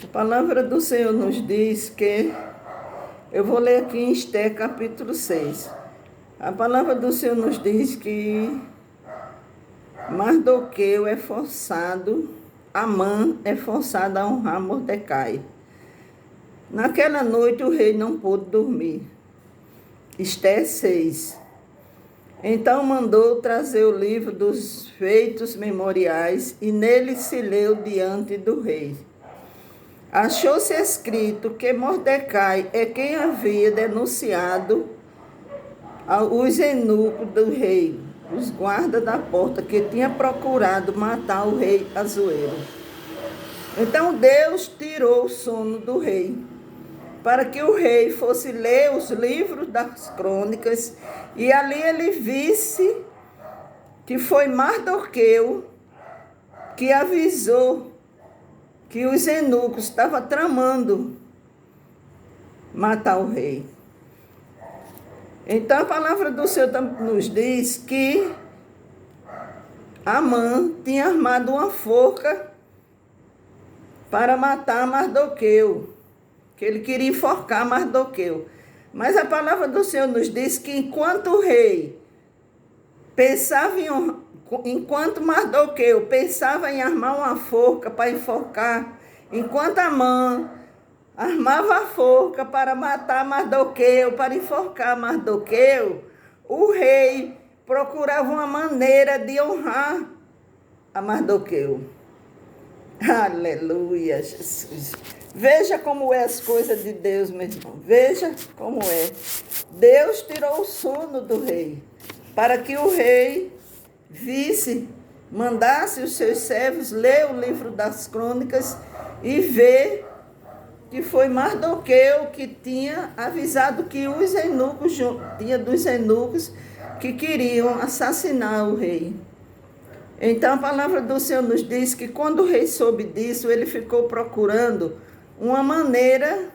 A palavra do Senhor nos diz que, eu vou ler aqui em Esther capítulo 6. A palavra do Senhor nos diz que Mardoqueu é forçado, Amã é forçado a honrar Mordecai. Naquela noite o rei não pôde dormir. Esther 6. Então mandou trazer o livro dos feitos memoriais e nele se leu diante do rei. Achou-se escrito que Mordecai é quem havia denunciado os eunucos do rei, os guardas da porta, que tinha procurado matar o rei Assuero. Então Deus tirou o sono do rei, para que o rei fosse ler os livros das crônicas, e ali ele visse que foi Mardoqueu que avisou que os eunucos estavam tramando matar o rei. Então a palavra do Senhor nos diz que Amã tinha armado uma forca para matar Mardoqueu, que ele queria enforcar Mardoqueu. Mas a palavra do Senhor nos diz que enquanto Mardoqueu pensava em armar uma forca para enforcar, enquanto Amã armava a forca para matar Mardoqueu, para enforcar Mardoqueu, o rei procurava uma maneira de honrar a Mardoqueu. Aleluia, Jesus. Veja como é as coisas de Deus, meu irmão. Veja como é. Deus tirou o sono do rei, para que o rei mandasse os seus servos ler o livro das crônicas e ver que foi Mardoqueu que tinha avisado que os eunucos, tinha dos eunucos que queriam assassinar o rei. Então a palavra do Senhor nos diz que quando o rei soube disso, ele ficou procurando uma maneira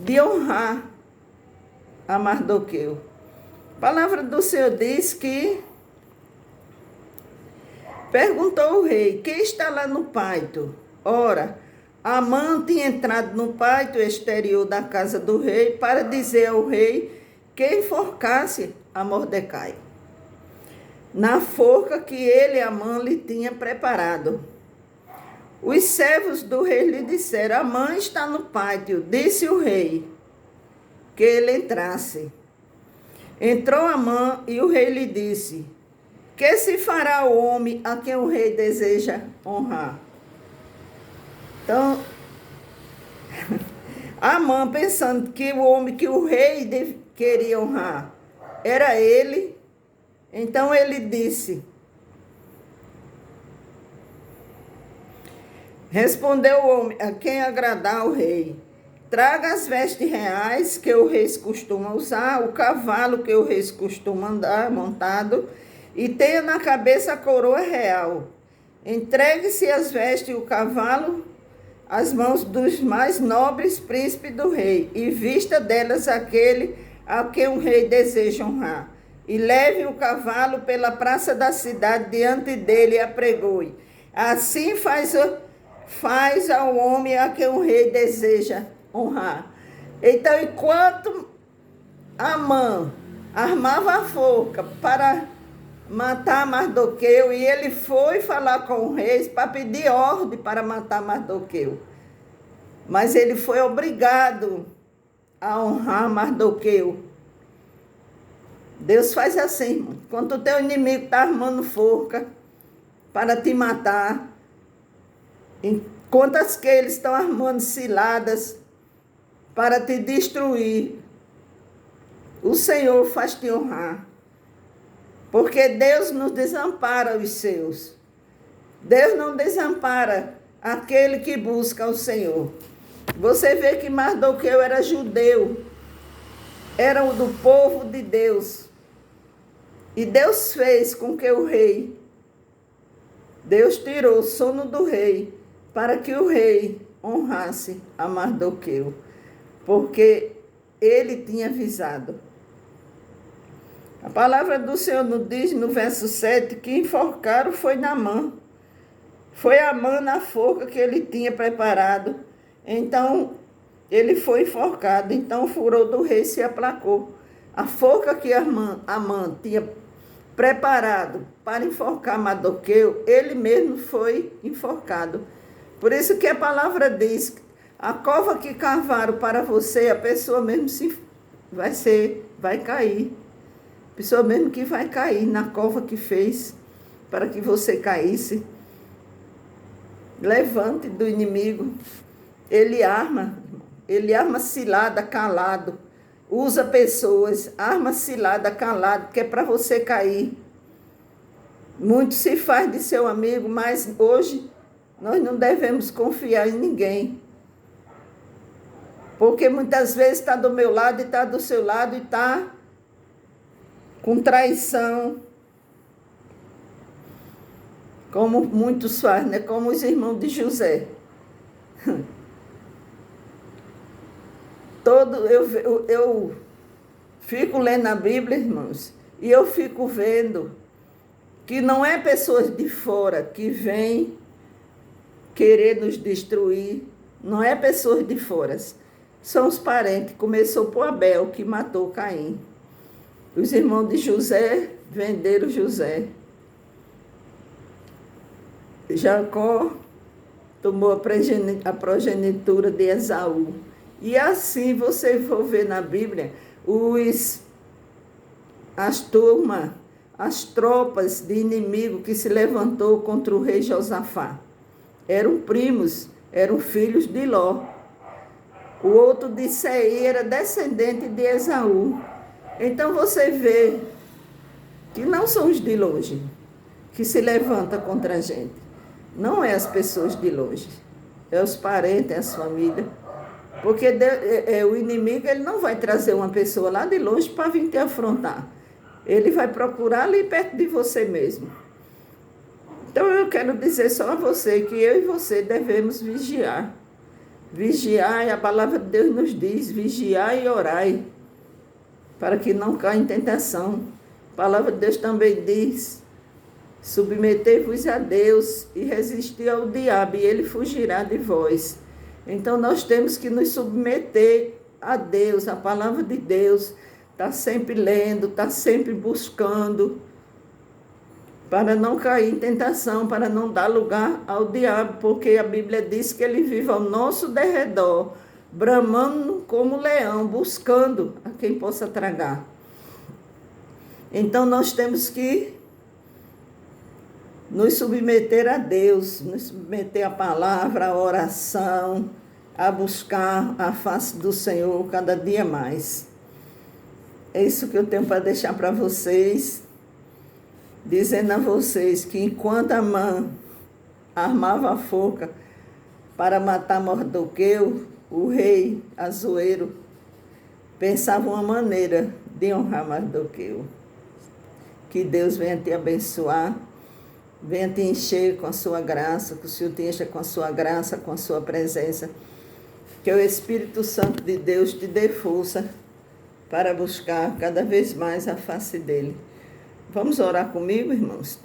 de honrar a Mardoqueu. A palavra do Senhor diz que perguntou o rei: quem está lá no pátio? Ora, Amã tinha entrado no pátio exterior da casa do rei para dizer ao rei que enforcasse a Mordecai na forca que ele, Amã, lhe tinha preparado. Os servos do rei lhe disseram: Amã está no pátio. Disse o rei que ele entrasse. Entrou Amã e o rei lhe disse: que se fará o homem a quem o rei deseja honrar? Então, Amã, pensando que o homem que o rei queria honrar era ele, então ele disse, respondeu o homem: a quem agradar ao rei, traga as vestes reais que o rei costuma usar, o cavalo que o rei costuma andar montado, e tenha na cabeça a coroa real. Entregue-se as vestes e o cavalo às mãos dos mais nobres príncipes do rei, e vista delas aquele a quem o rei deseja honrar. E leve o cavalo pela praça da cidade diante dele e apregoe. Assim faz ao homem a quem o rei deseja honrar. Então, enquanto Amã armava a forca para matar Mardoqueu, e ele foi falar com o rei para pedir ordem para matar Mardoqueu, mas ele foi obrigado a honrar Mardoqueu. Deus faz assim, irmão. Quando o teu inimigo está armando forca para te matar, enquanto que eles estão armando ciladas para te destruir, o Senhor faz te honrar. Porque Deus não desampara os seus. Deus não desampara aquele que busca o Senhor. Você vê que Mardoqueu era judeu, era o do povo de Deus. E Deus fez com que Deus tirou o sono do rei, para que o rei honrasse a Mardoqueu, porque ele tinha avisado. A palavra do Senhor nos diz no verso 7 que enforcaram foi Naamã, Foi Amã na forca que ele tinha preparado. Então, ele foi enforcado. Então, o furor do rei se aplacou. A forca que Amã tinha preparado para enforcar Mardoqueu, ele mesmo foi enforcado. Por isso que a palavra diz, a cova que cavaram para você, a pessoa mesmo vai cair. A pessoa mesmo que vai cair na cova que fez para que você caísse. Levante do inimigo. Ele arma cilada, calado. Usa pessoas, arma cilada, calado, que é para você cair. Muito se faz de seu amigo, mas hoje nós não devemos confiar em ninguém. Porque muitas vezes está do meu lado e está do seu lado e está com traição. Como muitos fazem, né? Como os irmãos de José. Eu fico lendo a Bíblia, irmãos, e eu fico vendo que não é pessoas de fora que vêm querer nos destruir, não é pessoas de fora, são os parentes. Começou por Abel, que matou Caim. Os irmãos de José venderam José. Jacó tomou a progenitura de Esaú. E assim você for ver na Bíblia, as tropas de inimigo que se levantou contra o rei Josafá. Eram primos, eram filhos de Ló. O outro de Seir era descendente de Esaú. Então você vê que não são os de longe que se levantam contra a gente. Não é as pessoas de longe, é os parentes, é as famílias. Porque o inimigo ele não vai trazer uma pessoa lá de longe para vir te afrontar. Ele vai procurar ali perto de você mesmo. Então eu quero dizer só a você que eu e você devemos vigiar. Vigiar, e a palavra de Deus nos diz, vigiar e orai, para que não caia em tentação. A palavra de Deus também diz, submetei-vos a Deus e resistir ao diabo, e ele fugirá de vós. Então nós temos que nos submeter a Deus, a palavra de Deus, está sempre lendo, está sempre buscando, para não cair em tentação, para não dar lugar ao diabo, porque a Bíblia diz que ele vive ao nosso derredor, bramando como leão, buscando a quem possa tragar. Então nós temos que nos submeter a Deus, nos submeter à palavra, à oração, a buscar a face do Senhor cada dia mais. É isso que eu tenho para deixar para vocês, dizendo a vocês que enquanto Amã armava a forca para matar Mardoqueu, o rei Assuero pensava uma maneira de honrar Mardoqueu. Que Deus venha te abençoar, venha te encher com a sua graça, que o Senhor te encha com a sua graça, com a sua presença. Que o Espírito Santo de Deus te dê força para buscar cada vez mais a face dele. Vamos orar comigo, irmãos?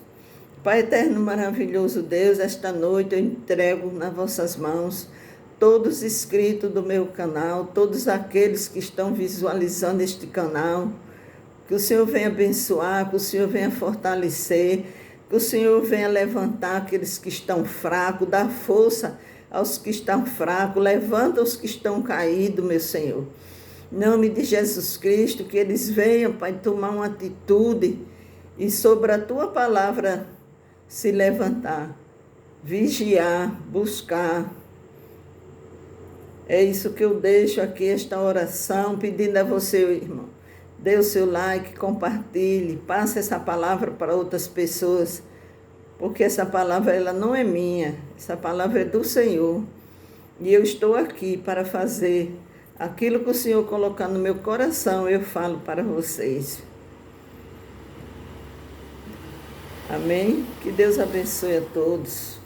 Pai eterno, maravilhoso Deus, esta noite eu entrego nas vossas mãos todos os inscritos do meu canal, todos aqueles que estão visualizando este canal. Que o Senhor venha abençoar, que o Senhor venha fortalecer, que o Senhor venha levantar aqueles que estão fracos, dar força aos que estão fracos, levanta os que estão caídos, meu Senhor. Em nome de Jesus Cristo, que eles venham, Pai, tomar uma atitude e sobre a Tua palavra se levantar, vigiar, buscar. É isso que eu deixo aqui, esta oração, pedindo a você, irmão. Dê o seu like, compartilhe, passe essa palavra para outras pessoas, porque essa palavra ela não é minha, essa palavra é do Senhor. E eu estou aqui para fazer aquilo que o Senhor colocar no meu coração, eu falo para vocês. Amém? Que Deus abençoe a todos.